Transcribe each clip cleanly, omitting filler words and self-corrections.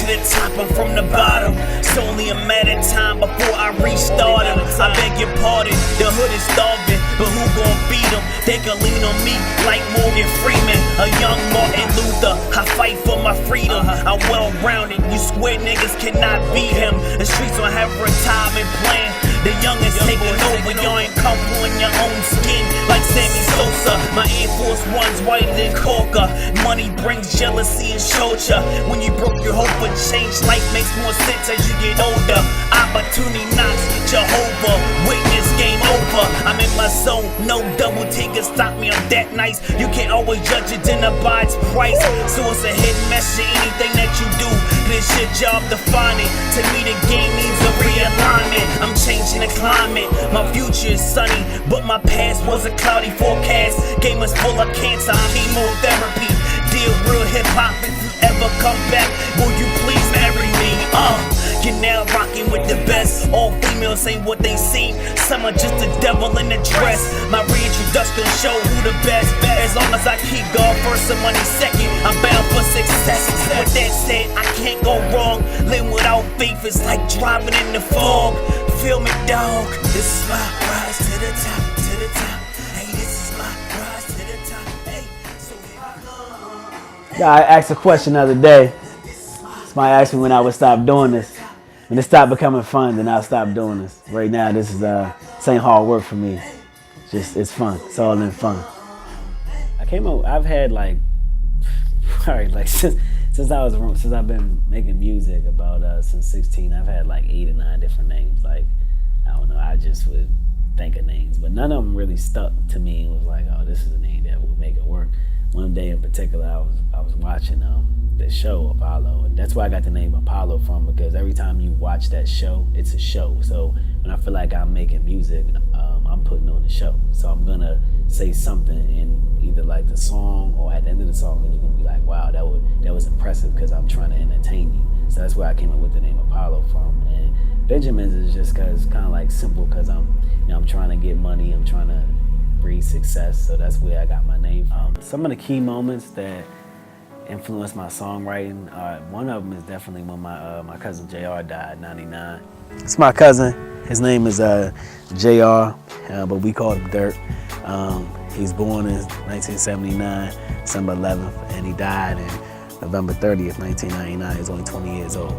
to the top, I'm from the bottom. It's only a matter of time before I restart him. I beg your pardon, the hood is starving, but who gon' beat them? They can lean on me like Morgan Freeman, a young Martin Luther. I fight for my freedom. I'm well-rounded, you square niggas cannot beat him. The streets don't have a retirement plan. The youngest taking over, y'all ain't comfortable in your own skin like Sammy Sosa. My Air Force One's whiter than Corker. Money brings jealousy and torture. When you broke your hope for change, life makes more sense as you get older. Opportunity knocks, Jehovah Witness, game over. I'm in my zone, no double take can stop me, I'm that nice. You can't always judge it, then abide its price. So it's a hidden message, anything that you do, it's your job to find it. To me the game needs a realignment. I'm changing the climate, my future is sunny, but my past was a cloudy forecast. Game is full of cancer, chemotherapy. Deal real hip hop, if you ever come back, will you please marry me? You're now rocking with the best. All females ain't what they seem. Some are just the devil in the dress. My reintroduction show who the best. As long as I keep God first and money second, I'm bound for success. With that said, I can't go wrong. Living without faith is like driving in the fog. Feel me, dog. This is my rise to the top, to the top. Hey, this is my rise to the top. Hey, so here I go. I asked a question the other day. Somebody asked me when I would stop doing this. When it stopped becoming fun, then I'll stop doing this. Right now, this is ain't hard work for me. It's fun. It's all in fun. I came up. I've had like, probably like since I've been making music since 16. I've had like 8 or 9 different names. Like I don't know. I just would think of names, but none of them really stuck to me and was like, oh, this is a name that would make it work. One day in particular, I was watching the show Apollo, and that's where I got the name Apollo from, because every time you watch that show, it's a show. So when I feel like I'm making music, I'm putting on a show. So I'm gonna say something in either like the song or at the end of the song, and you're gonna be like, wow, that was impressive, because I'm trying to entertain you. So that's where I came up with the name Apollo from. And Benjamin's is just cause kind of like simple, because I'm trying to get money, I'm trying to breed success. So that's where I got my name from. Some of the key moments that influenced my songwriting. One of them is definitely when my cousin JR died in '99. It's my cousin. His name is JR, but we call him Dirt. He was born in 1979, December 11th, and he died in November 30th, 1999. He was only 20 years old.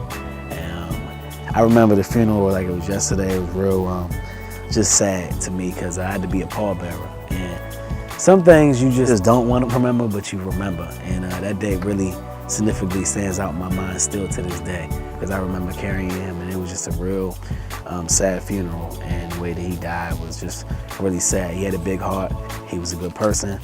And I remember the funeral like it was yesterday. It was real, just sad to me, because I had to be a pallbearer. And some things you just don't want to remember, but you remember. And that day really significantly stands out in my mind still to this day, because I remember carrying him, and it was just a real sad funeral. And the way that he died was just really sad. He had a big heart. He was a good person.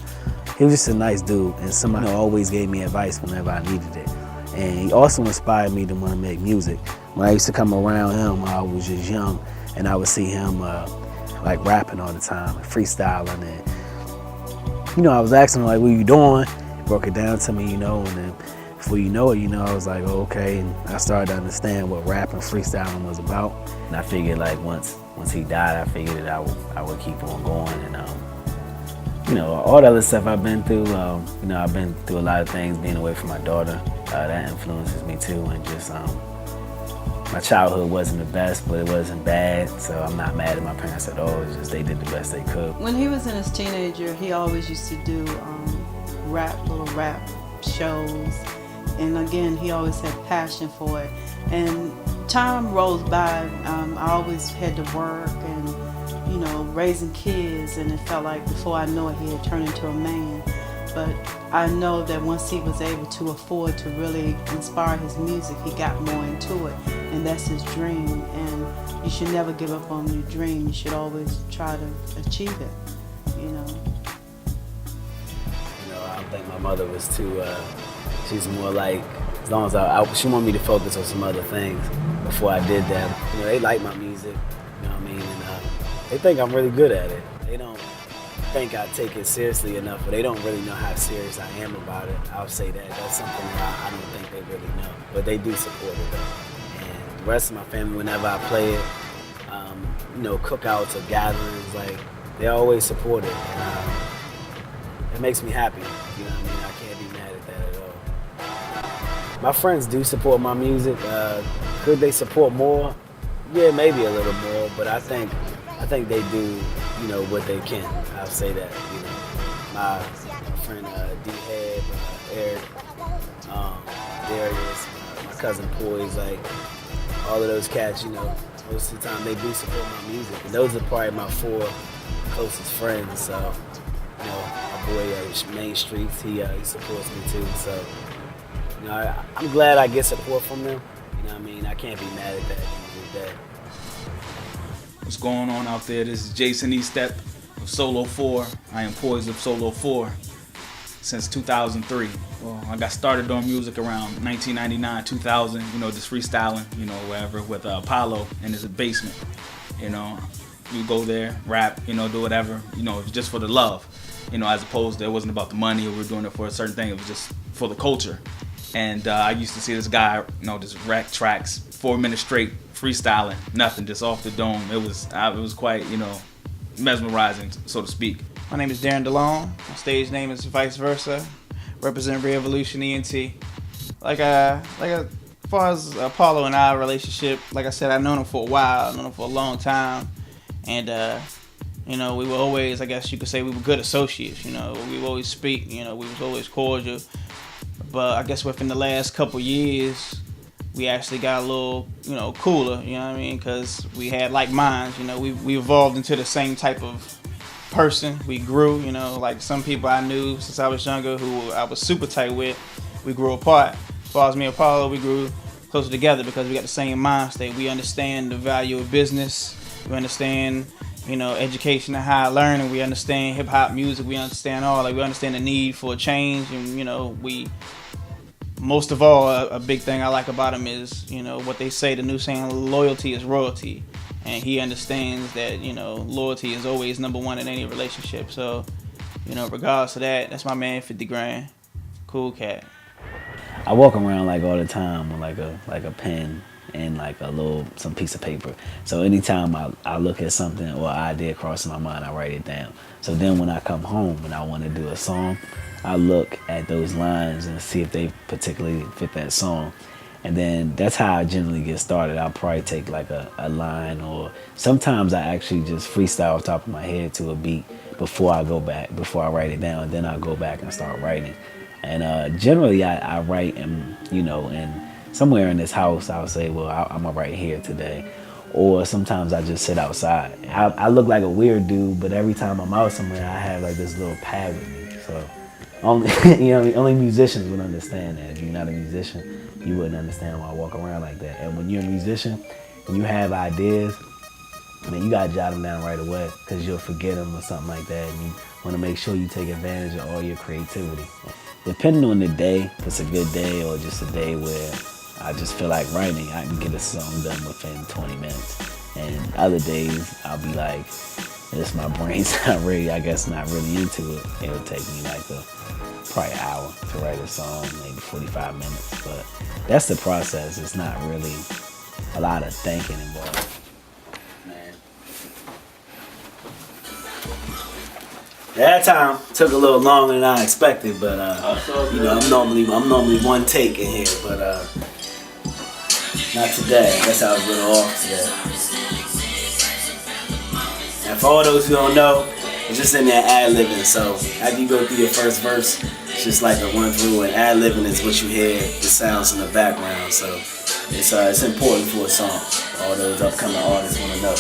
He was just a nice dude, and somebody who always gave me advice whenever I needed it. And he also inspired me to want to make music. When I used to come around him, I was just young, and I would see him like rapping all the time, freestyling, and I was asking him, like, what are you doing? He broke it down to me, and then before you know it, I was like, oh, okay. And I started to understand what rap and freestyling was about. And I figured, like, once he died, I figured that I would keep on going. And, all the other stuff I've been through, I've been through a lot of things, being away from my daughter. That influences me, too. And just, my childhood wasn't the best, but it wasn't bad, so I'm not mad at my parents at all. It's just they did the best they could. When he was in his teenager, he always used to do little rap shows, and again, he always had passion for it. And time rolls by, I always had to work and raising kids, and it felt like before I know it, he had turned into a man. But I know that once he was able to afford to really inspire his music, he got more into it, and that's his dream. And you should never give up on your dream. You should always try to achieve it, I don't think my mother was too, she's more like, as long as she wanted me to focus on some other things before I did that. They like my music, and they think I'm really good at it. They don't think I take it seriously enough, but they don't really know how serious I am about it. I'll say that. That's something that I don't think they really know. But they do support it, though. And the rest of my family, whenever I play it, cookouts or gatherings, like, they always support it. And it makes me happy. I can't be mad at that at all. My friends do support my music. Could they support more? Yeah, maybe a little more, but I think they do, you know, what they can. I'll say that. You know, my friend D-Head, Eric, Darius, my cousin Poise, like all of those cats, you know, most of the time they do support my music. And those are probably my 4 closest friends. So, you know, my boy Main Streets, he supports me too. So, you know, I'm glad I get support from them. You know what I mean? I can't be mad at that at the end of the day. What's going on out there? This is Jason Estep of Solo 4. I am Poise of Solo 4 since 2003. Well, I got started on music around 1999, 2000, you know, just freestyling, you know, wherever with Apollo in his basement. You know, we go there, rap, you know, do whatever, you know, it was just for the love, you know, as opposed to it wasn't about the money or we were doing it for a certain thing, it was just for the culture. And I used to see this guy, you know, just wreck tracks, 4 minutes straight, freestyling, nothing, just off the dome. It was quite, you know, mesmerizing, so to speak. My name is Darren DeLong. My stage name is Vice Versa. Represent Revolution ENT. As far as Apollo and our relationship, like I said, I've known him for a while. I've known him for a long time, and you know, we were always, I guess you could say, we were good associates. You know, we would always speak. You know, we was always cordial. But I guess within the last couple years, we actually got a little, you know, cooler, you know what I mean? Because we had like minds, you know, we evolved into the same type of person. We grew, you know, like some people I knew since I was younger who I was super tight with, we grew apart. As far as me and Apollo, we grew closer together because we got the same mind state. We understand the value of business. We understand, you know, education and higher learning. We understand hip hop music. We understand all. Like, we understand the need for a change. And, you know, most of all, a big thing I like about him is, you know, what they say, the new saying, loyalty is royalty. And he understands that, you know, loyalty is always number one in any relationship. So, you know, regardless of that, that's my man, 50 grand. Cool cat. I walk around like all the time with like a pen and like some piece of paper. So anytime I look at something or an idea crossing my mind, I write it down. So then when I come home and I want to do a song, I look at those lines and see if they particularly fit that song. And then that's how I generally get started. I'll probably take like a line, or sometimes I actually just freestyle off the top of my head to a beat before I write it down. And then I'll go back and start writing. And generally I write and, you know, and somewhere in this house I'll say, well, I'm gonna write here today. Or sometimes I just sit outside. I look like a weird dude, but every time I'm out somewhere I have like this little pad with me. So only, you know, only musicians would understand that. If you're not a musician, you wouldn't understand why I walk around like that. And when you're a musician and you have ideas, man, you gotta jot them down right away because you'll forget them or something like that. And you want to make sure you take advantage of all your creativity. Depending on the day, if it's a good day or just a day where I just feel like writing, I can get a song done within 20 minutes. And other days, I'll be like, my brain's not really into it. It'll take me like probably an hour to write a song, maybe 45 minutes. But that's the process. It's not really a lot of thinking involved. Man. That time took a little longer than I expected, but you know, I'm normally one take in here, but not today. I guess I was a little off today. And for all those who don't know, it's just in there ad-libbing. So after you go through your first verse, it's just like a run through, and ad-libbing is what you hear, the sounds in the background. So it's important for a song. All those upcoming artists want to know.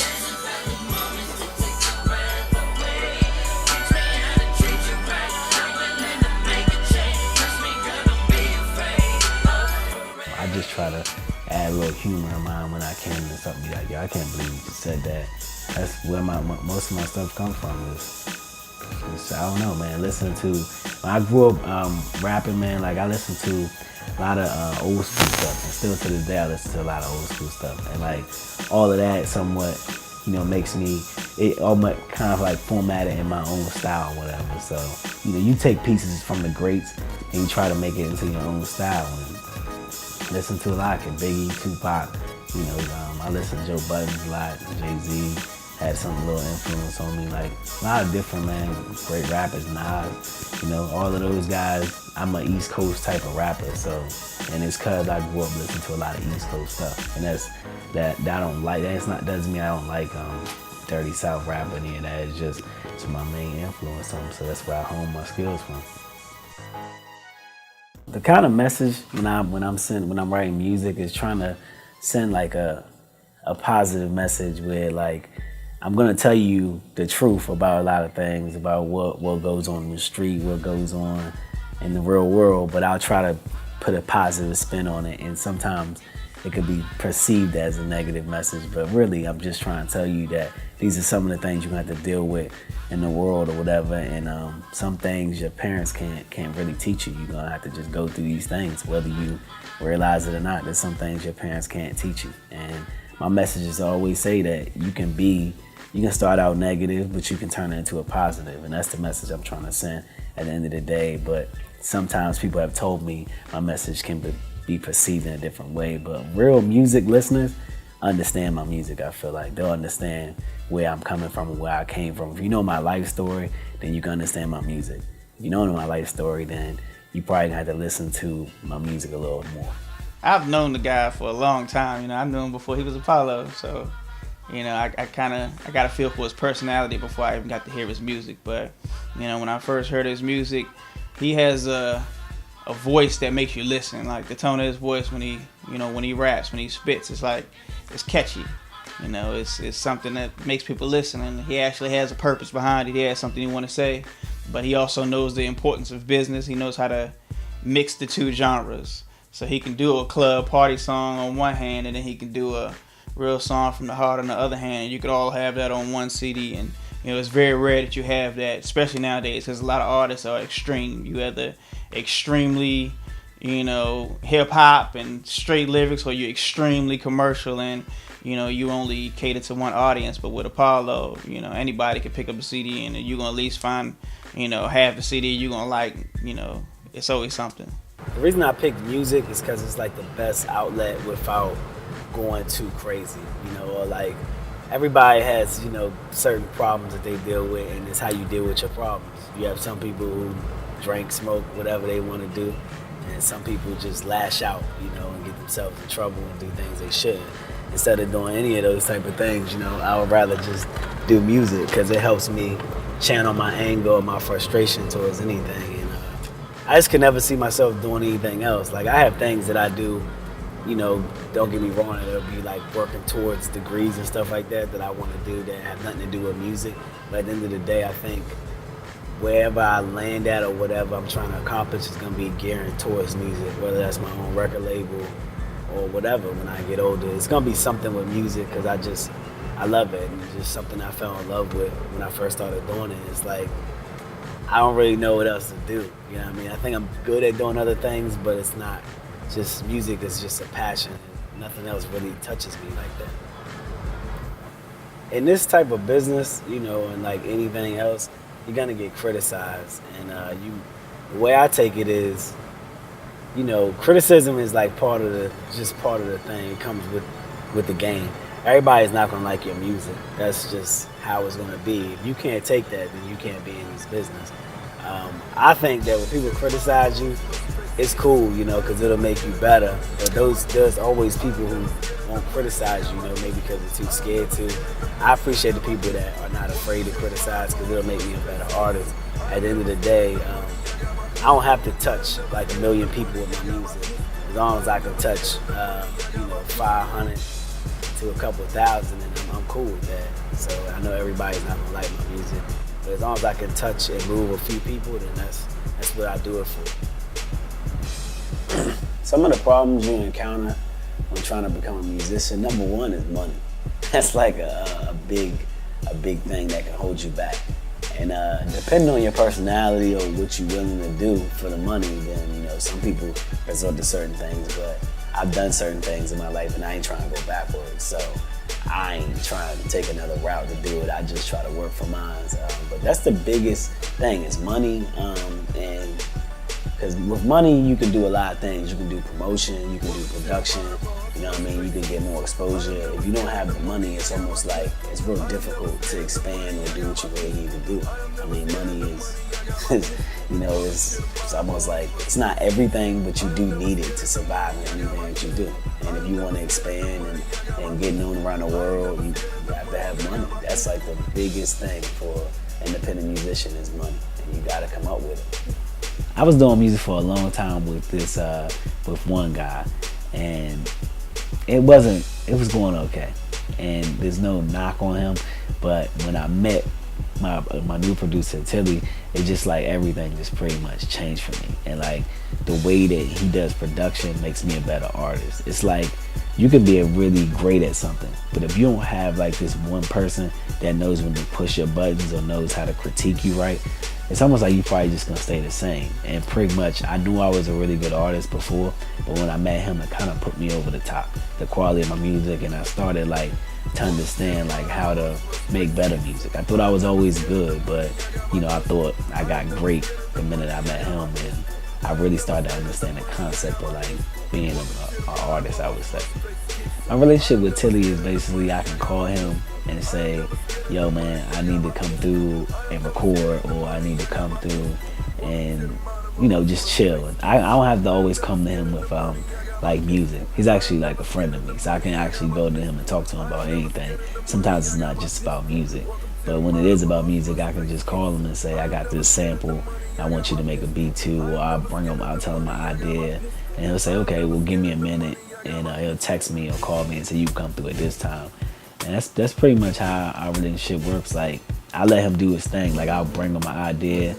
I just try to add a little humor in mine when I can, and something like, yo, I can't believe you just said that. That's where most of my stuff comes from. I don't know, man. When I grew up rapping, man, like I listened to a lot of old school stuff, and still to this day I listen to a lot of old school stuff, and like all of that somewhat, you know, makes me almost kind of like formatted in my own style, or whatever. So, you know, you take pieces from the greats and you try to make it into your own style. And listen to a lot of Biggie, Tupac, you know, I listen to Joe Budden a lot, Jay-Z, had some little influence on me. Like a lot of different, man, great rappers, Nas, you know, all of those guys. I'm an East Coast type of rapper, so, and it's cause I grew up listening to a lot of East Coast stuff, and that I don't like. That's not doesn't mean I don't like Dirty South rap or any of that. It's my main influence on, so that's where I hone my skills from. The kind of message when I'm writing music is trying to send like a positive message where like I'm gonna tell you the truth about a lot of things, about what goes on in the street, what goes on in the real world, but I'll try to put a positive spin on it, and sometimes it could be perceived as a negative message, but really I'm just trying to tell you that these are some of the things you're gonna have to deal with in the world or whatever, and some things your parents can't really teach you. You're gonna have to just go through these things, whether you realize it or not. There's some things your parents can't teach you, and my message is to always say that you can start out negative, but you can turn it into a positive, and that's the message I'm trying to send at the end of the day. But sometimes people have told me my message can be perceived in a different way, but real music listeners understand my music. I feel like they'll understand where I'm coming from and where I came from. If you know my life story, then you can understand my music. If you don't know my life story, then you probably gonna have to listen to my music a little more. I've known the guy for a long time. You know, I've known him before he was Apollo, so you know, I got a feel for his personality before I even got to hear his music. But you know, when I first heard his music, he has a voice that makes you listen. Like the tone of his voice when he raps, when he spits, it's catchy. You know, it's something that makes people listen, and he actually has a purpose behind it. He has something he want to say, but he also knows the importance of business. He knows how to mix the two genres. So he can do a club party song on one hand, and then he can do a real song from the heart on the other hand. And you could all have that on one CD, and you know, it's very rare that you have that, especially nowadays, because a lot of artists are extreme. You have the extremely, you know, hip hop and straight lyrics, or you're extremely commercial and, you know, you only cater to one audience. But with Apollo, you know, anybody can pick up a CD and you're gonna at least find, you know, half the CD you're gonna like. You know, it's always something. The reason I picked music is because it's like the best outlet without going too crazy, you know, or like everybody has, you know, certain problems that they deal with, and it's how you deal with your problems. You have some people who drink, smoke, whatever they want to do, and some people just lash out, you know, and get themselves in trouble and do things they shouldn't. Instead of doing any of those type of things, you know, I would rather just do music because it helps me channel my anger or my frustration towards anything. And I just could never see myself doing anything else. Like I have things that I do, you know, don't get me wrong, it'll be like working towards degrees and stuff like that I want to do that have nothing to do with music. But at the end of the day, I think wherever I land at or whatever I'm trying to accomplish is going to be gearing towards music, whether that's my own record label or whatever. When I get older, it's going to be something with music because I love it, and it's just something I fell in love with when I first started doing it. It's like I don't really know what else to do, you know what I mean? I think I'm good at doing other things, but it's not just music is just a passion. Nothing else really touches me like that. In this type of business, you know, and like anything else, you're gonna get criticized, and the way I take it is, you know, criticism is like part of the thing. It comes with the game. Everybody's not gonna like your music. That's just how it's gonna be. If you can't take that, then you can't be in this business. I think that when people criticize you, it's cool, you know, because it'll make you better. But there's always people who won't criticize you, you know, maybe because they're too scared to. I appreciate the people that are not afraid to criticize because it'll make me a better artist. At the end of the day, I don't have to touch like a million people with my music. As long as I can touch, 500 to a couple thousand, and I'm cool with that. So I know everybody's not gonna like my music, but as long as I can touch and move a few people, then that's what I do it for. Some of the problems you encounter when trying to become a musician, number one is money. That's like a big thing that can hold you back. And depending on your personality or what you're willing to do for the money, then, you know, some people resort to certain things, but I've done certain things in my life and I ain't trying to go backwards. So I ain't trying to take another route to do it. I just try to work for mine. But that's the biggest thing is money. And Because with money, you can do a lot of things. You can do promotion, you can do production, you know what I mean? You can get more exposure. If you don't have the money, it's almost like it's real difficult to expand or do what you really need to do. I mean, money is you know, it's almost like it's not everything, but you do need it to survive in anything that you do. And if you want to expand and get known around the world, you have to have money. That's like the biggest thing for an independent musician is money, and you got to come up with it. I was doing music for a long time with this with one guy, and it was going okay, and there's no knock on him. But when I met my new producer Tilly, it just like everything just pretty much changed for me. And like the way that he does production makes me a better artist. It's like you could be really great at something, but if you don't have like this one person that knows when to push your buttons or knows how to critique you right, it's almost like you probably just gonna stay the same. And pretty much I knew I was a really good artist before, but when I met him, it kind of put me over the top, the quality of my music, and I started like to understand like how to make better music. I thought I was always good, but you know, I thought I got great the minute I met him, and I really started to understand the concept of like being an artist, I would say. My relationship with Tilly is basically I can call him and say, yo man, I need to come through and record, or I need to come through and, you know, just chill. I don't have to always come to him with like music. He's actually like a friend of me, so I can actually go to him and talk to him about anything. Sometimes it's not just about music, but when it is about music, I can just call him and say, I got this sample, I want you to make a beat too, or I'll tell him my idea, and he'll say, okay, well give me a minute, and he'll text me or call me and say, you come through at this time. And that's pretty much how our relationship works. Like, I let him do his thing. Like, I'll bring him my idea,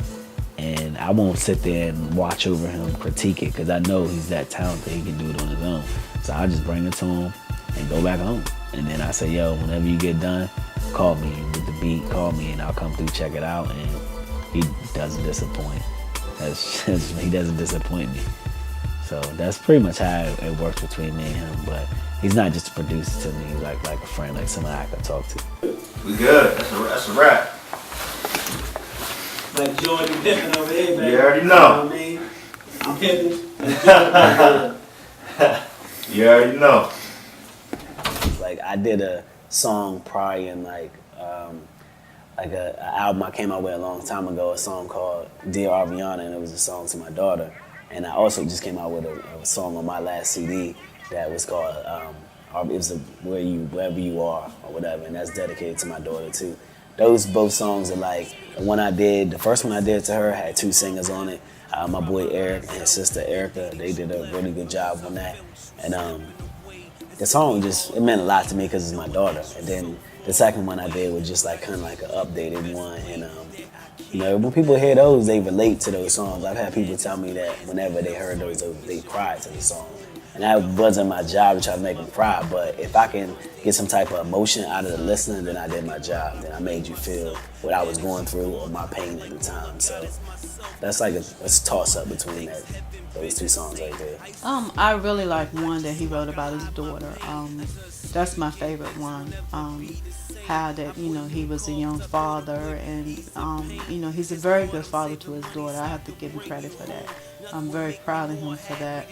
and I won't sit there and watch over him critique it, because I know he's that talented, he can do it on his own. So I just bring it to him and go back home. And then I say, yo, whenever you get done, call me with the beat, call me, and I'll come through, check it out, and he doesn't disappoint. He doesn't disappoint me. So that's pretty much how it works between me and him. But he's not just a producer to me, he's like a friend, like someone I can talk to. We good. That's a wrap. Like Jordan Pippen over here, man. You already know. You know what I mean? I'm Pippen. You already know. Like, I did a song probably in like an album I came out with a long time ago, a song called Dear Ariana, and it was a song to my daughter. And I also just came out with a song on my last CD that was called it was Wherever You Are or whatever, and that's dedicated to my daughter too. Those both songs are like the first one I did to her had 2 singers on it. My boy Eric and his sister Erica, they did a really good job on that. And the song it meant a lot to me because it's my daughter. And then the second one I did was just like kind of like an updated one. And you know, when people hear those, they relate to those songs. I've had people tell me that whenever they heard those, they cried to the song. And that wasn't my job to try to make them cry, but if I can get some type of emotion out of the listener, then I did my job. Then I made you feel what I was going through or my pain at the time. So that's like a toss-up between those 2 songs right there. I really like one that he wrote about his daughter. That's my favorite one. How that, you know, he was a young father, and you know, he's a very good father to his daughter. I have to give him credit for that. I'm very proud of him for that.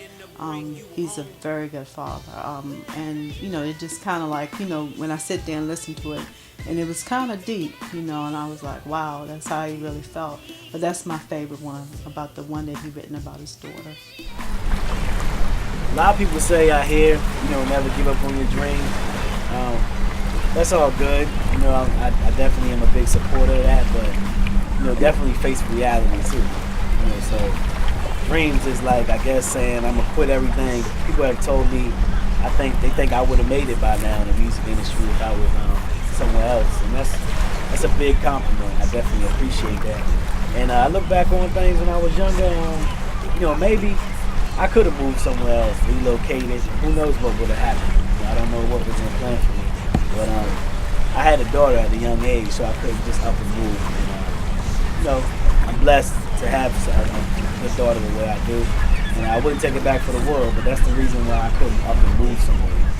He's a very good father. And you know, it just kind of like, you know, when I sit there and listen to it, and it was kind of deep, you know, and I was like, wow, that's how he really felt. But that's my favorite one, about the one that he written about his daughter. A lot of people say out here, you know, never give up on your dream. That's all good. You know, I definitely am a big supporter of that, but, you know, definitely face reality too. You know, so dreams is like, I guess, saying I'm gonna quit everything. People have told me, they think I would have made it by now in the music industry if I was somewhere else, and that's a big compliment. I definitely appreciate that. And I look back on things when I was younger. You know, maybe I could have moved somewhere else, relocated. Who knows what would have happened? You know, I don't know what was in plan for me. But I had a daughter at a young age, so I couldn't just up and move. And, you know, I'm blessed to have a good daughter the way I do. And I wouldn't take it back for the world, but that's the reason why I couldn't up and move somewhere.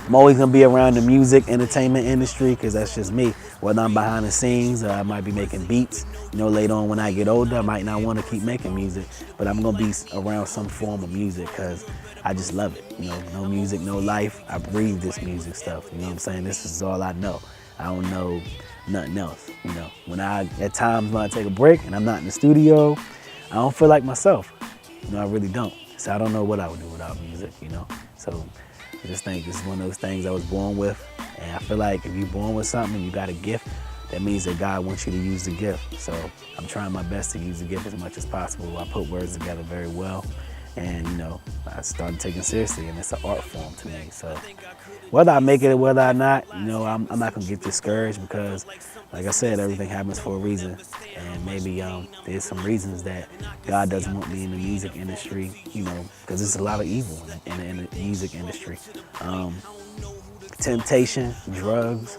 I'm always gonna be around the music, entertainment industry, because that's just me. Whether I'm behind the scenes, I might be making beats. You know, later on when I get older, I might not want to keep making music, but I'm gonna be around some form of music because I just love it. You know, no music, no life. I breathe this music stuff. You know what I'm saying? This is all I know. I don't know nothing else. You know, at times when I take a break and I'm not in the studio, I don't feel like myself. You know, I really don't. So I don't know what I would do without music. You know, so I just think this is one of those things I was born with, and I feel like if you're born with something, you got a gift. That means that God wants you to use the gift. So I'm trying my best to use the gift as much as possible. I put words together very well. And, you know, I started taking it seriously, and it's an art form to me. So whether I make it or whether or not, you know, I'm not going to get discouraged because, like I said, everything happens for a reason. And maybe there's some reasons that God doesn't want me in the music industry, you know, because there's a lot of evil in the music industry. Temptation, drugs.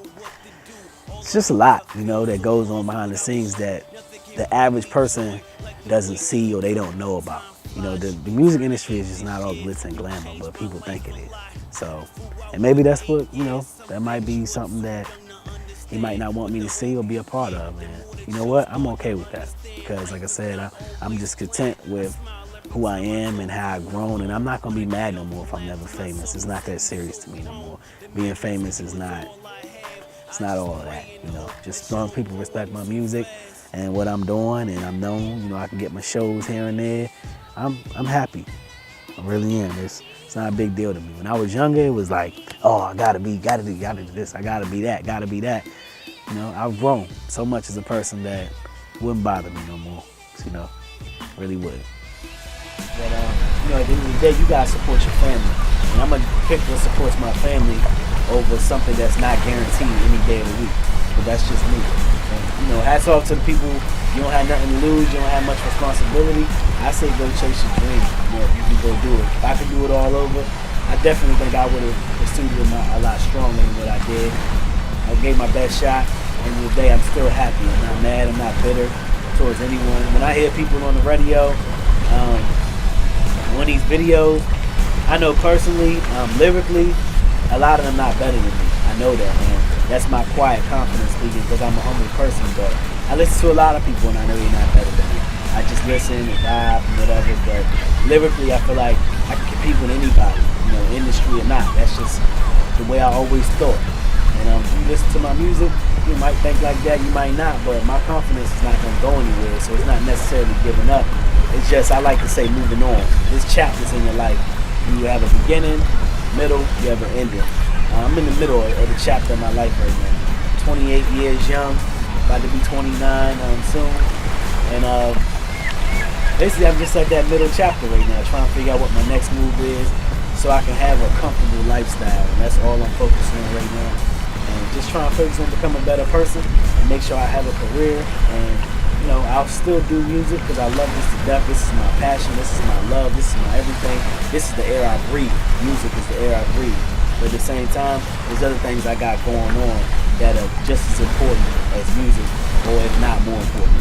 It's just a lot, you know, that goes on behind the scenes that the average person doesn't see or they don't know about. You know, the music industry is just not all glitz and glamour, but people think it is. So, and maybe that's what, you know, that might be something that he might not want me to see or be a part of. And you know what? I'm okay with that because, like I said, I'm just content with who I am and how I've grown. And I'm not going to be mad no more if I'm never famous. It's not that serious to me no more. Being famous is not, it's not all of that, you know. Just as long as people respect my music and what I'm doing and I'm known, you know, I can get my shows here and there. I'm happy. I really am. It's not a big deal to me. When I was younger, it was like, oh, I gotta do this, I gotta be that. You know, I've grown so much as a person that wouldn't bother me no more. You know, really would. But you know, at the end of the day, you gotta support your family. And I'm gonna pick what supports my family over something that's not guaranteed any day of the week. But that's just me. And, you know, hats off to the people. You don't have nothing to lose. You don't have much responsibility. I say go chase your dream. You know, if you can go do it. If I could do it all over, I definitely think I would have pursued it a lot stronger than what I did. I gave my best shot. And the day, I'm still happy. I'm not mad. I'm not bitter towards anyone. When I hear people on the radio, on these videos, I know personally, lyrically, a lot of them not better than me. I know that, man. That's my quiet confidence speaking because I'm a humble person, but I listen to a lot of people and I know they're not better than me. I just listen and vibe and whatever, but lyrically I feel like I can compete with anybody, you know, industry or not. That's just the way I always thought. And if you listen to my music, you might think like that, you might not, but my confidence is not going to go anywhere, so it's not necessarily giving up. It's just, I like to say, moving on. There's chapters in your life. You have a beginning, middle, you have an ending. I'm in the middle of the chapter of my life right now. 28 years young, about to be 29 soon. And basically I'm just at that middle chapter right now, trying to figure out what my next move is so I can have a comfortable lifestyle. And that's all I'm focusing on right now. And just trying to focus on becoming a better person and make sure I have a career. And you know, I'll still do music because I love this to death. This is my passion. This is my love. This is my everything. This is the air I breathe. Music is the air I breathe. But at the same time, there's other things I got going on that are just as important as music, or if not more important.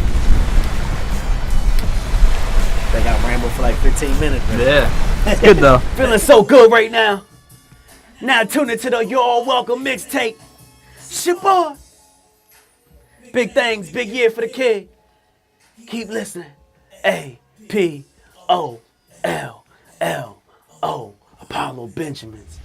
I think I rambled for like 15 minutes. Right? Yeah, it's good though. Feeling so good right now. Now tune into the You're All Welcome mixtape. Shit boy. Big things, big year for the kid. Keep listening. APOLLO. Apollo Benjamins.